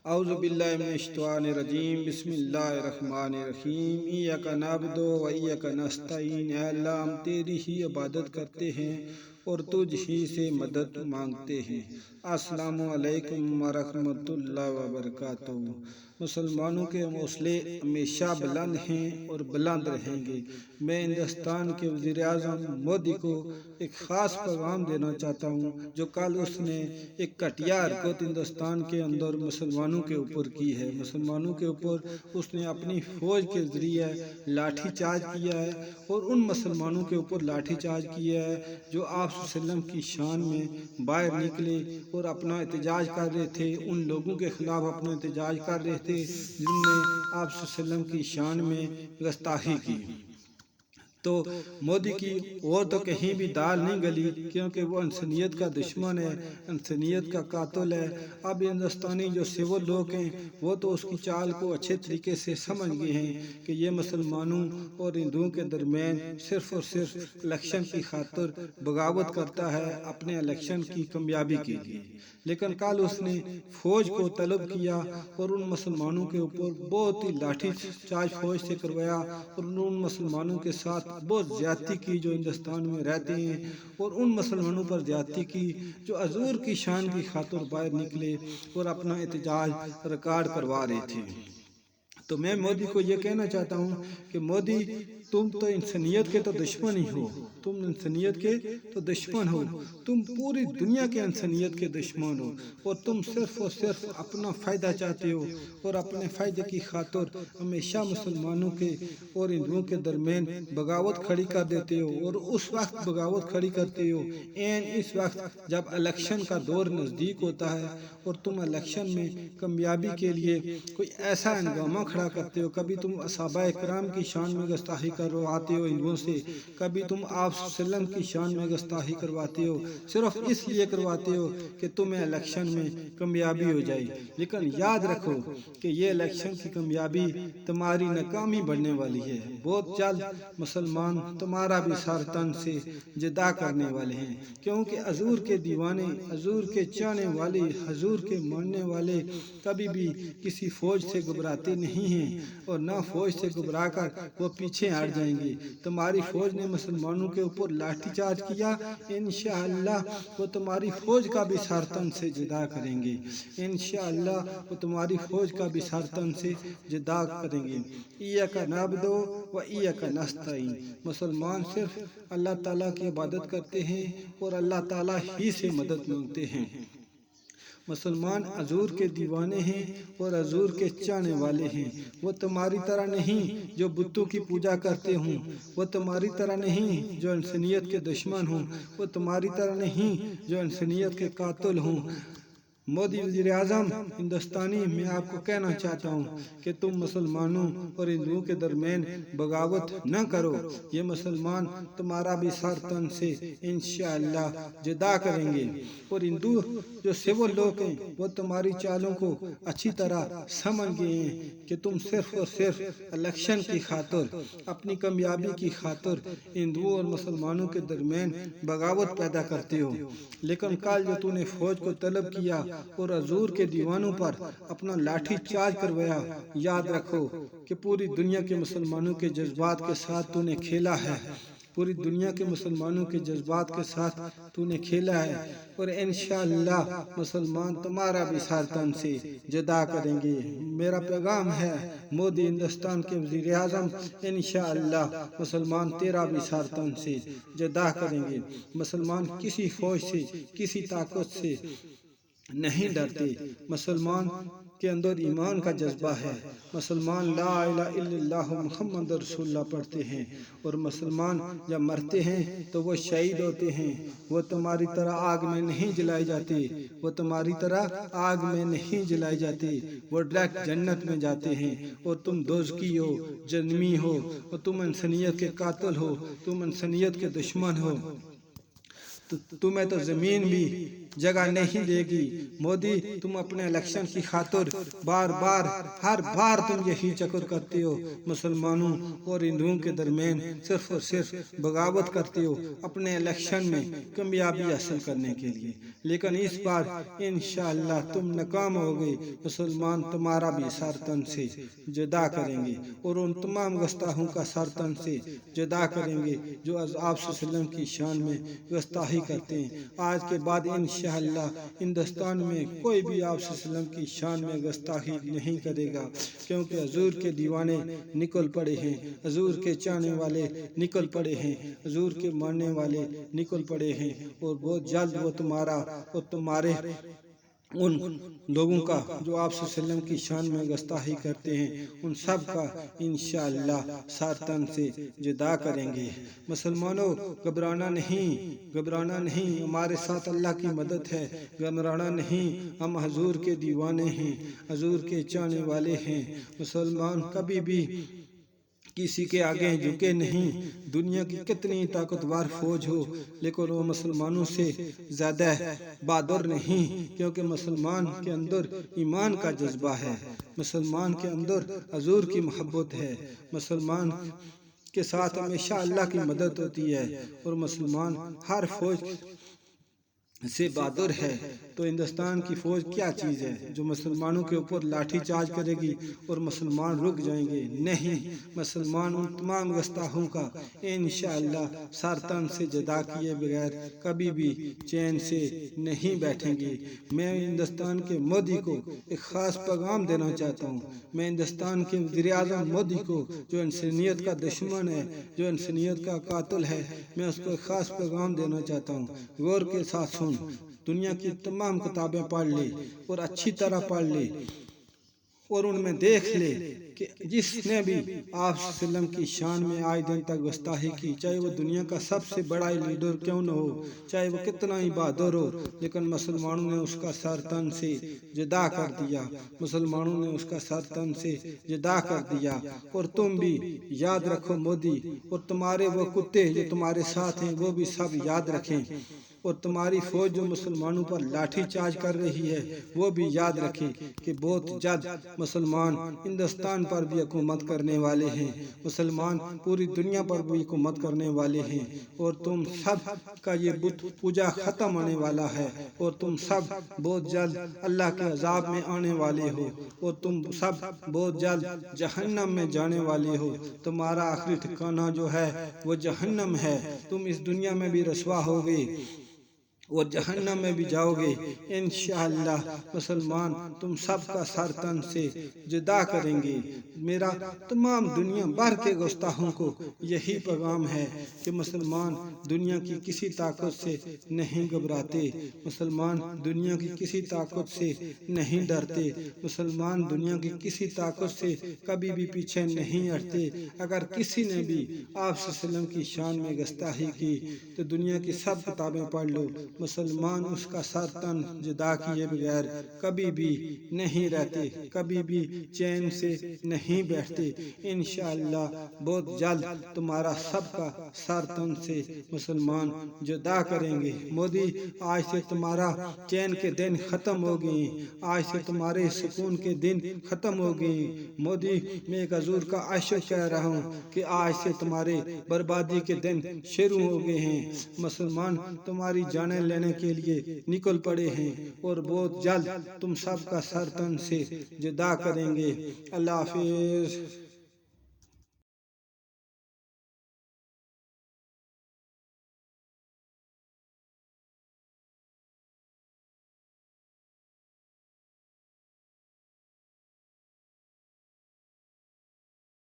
اعوذ باللہ من الشیطان الرجیم بسم اللہ الرحمن الرحیم ایاک نعبد و ایاک نستعین۔ اے اللہ ہم تیری ہی عبادت کرتے ہیں اور تجھ ہی سے مدد مانگتے ہیں۔ السلام علیکم ورحمۃ اللہ وبرکاتہ۔ مسلمانوں کے حوصلے ہمیشہ بلند ہیں اور بلند رہیں گے۔ میں ہندوستان کے وزیر اعظم مودی کو ایک خاص پیغام دینا چاہتا ہوں جو کل اس نے ایک گھٹیا حرکت ہندوستان کے اندر مسلمانوں کے اوپر کی ہے۔ مسلمانوں کے اوپر اس نے اپنی فوج کے ذریعے لاٹھی چارج کیا ہے اور ان مسلمانوں کے اوپر لاٹھی چارج کیا ہے جو آپ صلی اللہ علیہ وسلم کی شان میں باہر نکلے اور اپنا احتجاج کر رہے تھے، ان لوگوں کے خلاف اپنا احتجاج کر رہے تھے جنہوں نے آپ صلی اللہ علیہ وسلم کی شان میں گستاخی کی۔ تو مودی کی اور تو کہیں بھی دال نہیں گلی، کیونکہ وہ انسانیت کا دشمن ہے، انسانیت کا قاتل ہے۔ اب ہندوستانی جو سول لوگ ہیں وہ تو اس کی چال کو اچھے طریقے سے سمجھ گئے ہیں کہ یہ مسلمانوں اور ہندوؤں کے درمیان صرف اور صرف الیکشن کی خاطر بغاوت کرتا ہے، اپنے الیکشن کی کامیابی کے لیے۔ لیکن کل اس نے فوج کو طلب کیا اور ان مسلمانوں کے اوپر بہت ہی لاٹھی چارج فوج سے کروایا اور ان مسلمانوں کے ساتھ بہت زیادتی کی جو ہندوستان میں رہتے ہیں، اور ان مسلمانوں پر زیادتی کی جو حضور کی شان کی خاطر باہر نکلے اور اپنا احتجاج ریکارڈ کروا رہے تھے۔ تو میں مودی کو یہ کہنا چاہتا ہوں کہ مودی تم تو انسانیت کے تو دشمن ہی ہو، تم انسانیت کے تو دشمن ہو، تم پوری دنیا کے انسانیت کے دشمن ہو، اور تم صرف اور صرف اپنا فائدہ چاہتے ہو اور اپنے فائدے کی خاطر ہمیشہ مسلمانوں کے اور ہندوؤں کے درمیان بغاوت کھڑی کر دیتے ہو، اور اس وقت بغاوت کھڑی کرتے ہو اس وقت جب الیکشن کا دور نزدیک ہوتا ہے اور تم الیکشن میں کامیابی کے لیے کوئی ایسا ہنگامہ کھڑا کرتے ہو۔ کبھی تم صحابہ اکرام کی شان میں گستاخی کرواتے ہو ہندوؤں سے، کبھی تم آپ صلی اللہ علیہ وسلم کی شان میں گستاخی کرواتے ہو، صرف اس لیے کرواتے ہو کہ تمہیں الیکشن میں کامیابی ہو جائے۔ لیکن یاد رکھو کہ یہ الیکشن کی کامیابی تمہاری ناکامی بننے والی ہے۔ بہت جلد مسلمان تمہارا بھی سر تن سے جدا کرنے والے ہیں، کیونکہ حضور کے دیوانے، حضور کے چاہنے والے، حضور کے ماننے والے کبھی بھی کسی فوج سے گھبراتے نہیں ہیں، اور نہ فوج سے گھبرا کر وہ پیچھے ہٹ جائیں گے۔ تمہاری فوج نے مسلمانوں کے اوپر لاٹھی چارج کیا، انشاءاللہ وہ تمہاری فوج کا بھی سر تن سے جدا کریں گے، انشاءاللہ وہ تمہاری فوج کا بھی سر تن سے جدا کریں گے۔ ایاک نعبد و ایاک نستعین۔ مسلمان صرف اللہ تعالیٰ کی عبادت کرتے ہیں اور اللہ تعالیٰ ہی سے مدد مانگتے ہیں۔ مسلمان حضور کے دیوانے ہیں اور حضور کے چاہنے والے ہیں۔ وہ تمہاری طرح نہیں جو بتوں کی پوجا کرتے ہوں، وہ تمہاری طرح نہیں جو انسانیت کے دشمن ہوں، وہ تمہاری طرح نہیں جو انسانیت کے قاتل ہوں۔ مودی وزیر اعظم ہندوستانی، میں آپ کو کہنا چاہتا ہوں کہ تم مسلمانوں اور ہندوؤں کے درمیان بغاوت نہ کرو۔ یہ مسلمان تمہارا بھی سر تن سے انشاءاللہ جدا کریں گے، اور ہندو جو سول لوگ ہیں وہ تمہاری چالوں کو اچھی طرح سمجھ گئے ہیں کہ تم صرف اور صرف الیکشن کی خاطر، اپنی کامیابی کی خاطر ہندوؤں اور مسلمانوں کے درمیان بغاوت پیدا کرتے ہو۔ لیکن کل جو تو نے فوج کو طلب کیا اور حضور کے دیوانوں پر اپنا لاٹھی چارج کروایا، یاد رکھو کہ پوری دنیا کے مسلمانوں کے جذبات کے ساتھ تو نے کھیلا ہے، پوری دنیا کے مسلمانوں کے جذبات کے ساتھ تو نے کھیلا ہے، اور انشاءاللہ مسلمان تمہارا بھی سر تن سے جدا کریں گے۔ میرا پیغام ہے مودی ہندوستان کے وزیر اعظم، انشاءاللہ مسلمان تیرا بھی سر تن سے جدا کریں گے۔ مسلمان کسی فوج سے، کسی طاقت سے نہیں ڈرتے۔ مسلمان کے اندر ایمان کا جذبہ ہے، مسلمان لا الہ الا اللہ محمد رسول اللہ پڑھتے ہیں، اور مسلمان جب مرتے ہیں تو وہ شہید ہوتے ہیں۔ وہ تمہاری طرح آگ میں نہیں جلائے جاتے، وہ تمہاری طرح آگ میں نہیں جلائے جاتے، وہ ڈائریکٹ جنت میں جاتے ہیں، اور تم دوزخی ہو، جہنمی ہو، اور تم انسانیت کے قاتل ہو، تم انسانیت کے دشمن ہو۔ تمہیں تو زمین بھی جگہ نہیں دے گی۔ مودی تم اپنے الیکشن کی خاطر بار بار ہر بار تم یہی چکر کرتے ہو، مسلمانوں اور ہندوؤں کے درمیان صرف اور صرف بغاوت کرتے ہو اپنے الیکشن میں کامیابی حاصل کرنے کے لیے، لیکن اس بار انشاءاللہ تم ناکام ہوگے۔ مسلمان تمہارا بھی سر تن سے جدا کریں گے اور ان تمام گستاخوں کا سر تن سے جدا کریں گے جو آپ صلی اللہ علیہ وسلم کی شان میں گستاخی کرتے ہیں۔ آج کے بعد انشاءاللہ ہندوستان میں کوئی بھی آپ صلی اللہ علیہ وسلم کی شان میں گستاخی نہیں کرے گا، کیونکہ حضور کے دیوانے نکل پڑے ہیں، حضور کے چاہنے والے نکل پڑے ہیں، حضور کے ماننے والے نکل پڑے ہیں، اور بہت جلد وہ تمہارا اور تمہارے ان لوگوں کا جو آپ صلی اللہ علیہ وسلم کی شان میں گستاخی کرتے ہیں ان سب کا انشاءاللہ سر تن سے جدا کریں گے۔ مسلمانوں گھبرانا نہیں، ہمارے ساتھ اللہ کی مدد ہے، گھبرانا نہیں، ہم حضور کے دیوانے ہیں، حضور کے چاہنے والے ہیں۔ مسلمان کبھی بھی کسی کے آگے جھکے نہیں، دنیا کی کتنی طاقتور فوج ہو لیکن وہ مسلمانوں سے زیادہ بہادر نہیں، کیونکہ مسلمان کے اندر ایمان کا جذبہ ہے، مسلمان کے اندر حضور کی محبت ہے، مسلمان کے ساتھ ہمیشہ اللہ کی مدد ہوتی ہے، اور مسلمان ہر فوج سے بہادر ہے۔ تو ہندوستان کی فوج کیا چیز ہے جو مسلمانوں کے اوپر لاٹھی چارج کرے گی اور مسلمان رک جائیں گے؟ نہیں، مسلمان ان تمام گستاخوں کا انشاءاللہ سر تن سے جدا کیے بغیر کبھی بھی چین سے نہیں بیٹھیں گے۔ میں ہندوستان کے مودی کو ایک خاص پیغام دینا چاہتا ہوں، میں ہندوستان کے وزیر اعظم مودی کو جو انسانیت کا دشمن ہے، جو انسانیت کا قاتل ہے، میں اس کو ایک خاص پیغام دینا چاہتا ہوں۔ غور کے ساتھ سن، دنیا کی تمام کتابیں پڑھ لے اور اچھی طرح پڑھ لے اور ان میں دیکھ لے کہ جس نے بھی آپ صلی اللہ علیہ وسلم کی شان میں آج دن تک گستاخی کی، چاہے وہ دنیا کا سب سے بڑا لیڈر کیوں نہ ہو، چاہے وہ کتنا ہی بہادر ہو، لیکن مسلمانوں نے اس کا سر تن سے جدا کر دیا، مسلمانوں نے اس کا سر تن سے جدا کر دیا۔ اور تم بھی یاد رکھو مودی، اور تمہارے وہ کتے جو تمہارے ساتھ ہیں وہ بھی سب یاد رکھیں، اور تمہاری فوج جو مسلمانوں پر لاٹھی چارج کر رہی ہے وہ بھی یاد رکھے کہ بہت جلد مسلمان ہندوستان پر بھی حکومت کرنے والے ہیں، مسلمان پوری دنیا پر بھی حکومت کرنے والے ہیں، اور تم سب کا یہ بت پوجا ختم ہونے والا ہے، اور تم سب بہت جلد اللہ کے عذاب میں آنے والے ہو، اور تم سب بہت جلد جہنم میں جانے والے ہو۔ تمہارا آخری ٹھکانہ جو ہے وہ جہنم ہے، تم اس دنیا میں بھی رسوا ہوگے اور جہنم میں بھی جاؤ گے۔ انشاءاللہ مسلمان تم سب کا سر تن سے جدا کریں گے۔ میرا تمام دنیا بھر کے گستاخوں کو یہی پیغام ہے کہ مسلمان دنیا کی کسی طاقت سے نہیں گھبراتے، مسلمان دنیا کی کسی طاقت سے نہیں ڈرتے، مسلمان دنیا کی کسی طاقت سے کبھی بھی پیچھے نہیں ہٹتے۔ اگر کسی نے بھی آپ صلی اللہ علیہ وسلم کی شان میں گستاخی کی تو دنیا کی سب کتابیں پڑھ لو، مسلمان اس کا سر تن جدا کیے بغیر کبھی بھی نہیں رہتے، کبھی بھی چین سے نہیں بیٹھتے۔ انشاءاللہ بہت جلد تمہارا سب کا سر تن سے مسلمان جدا کریں گے۔ مودی آج سے تمہارا چین کے دن ختم ہو گئے، آج سے تمہارے سکون کے دن ختم ہو گئے۔ مودی میں ایک حضور کا عاشق کہہ رہا ہوں کہ آج سے تمہارے بربادی کے دن شروع ہو گئے ہیں۔ مسلمان تمہاری جانیں لینے کے لیے نکل پڑے ہیں اور بہت جلد تم سب کا سر تن سے جدا کریں گے۔ اللہ حافظ۔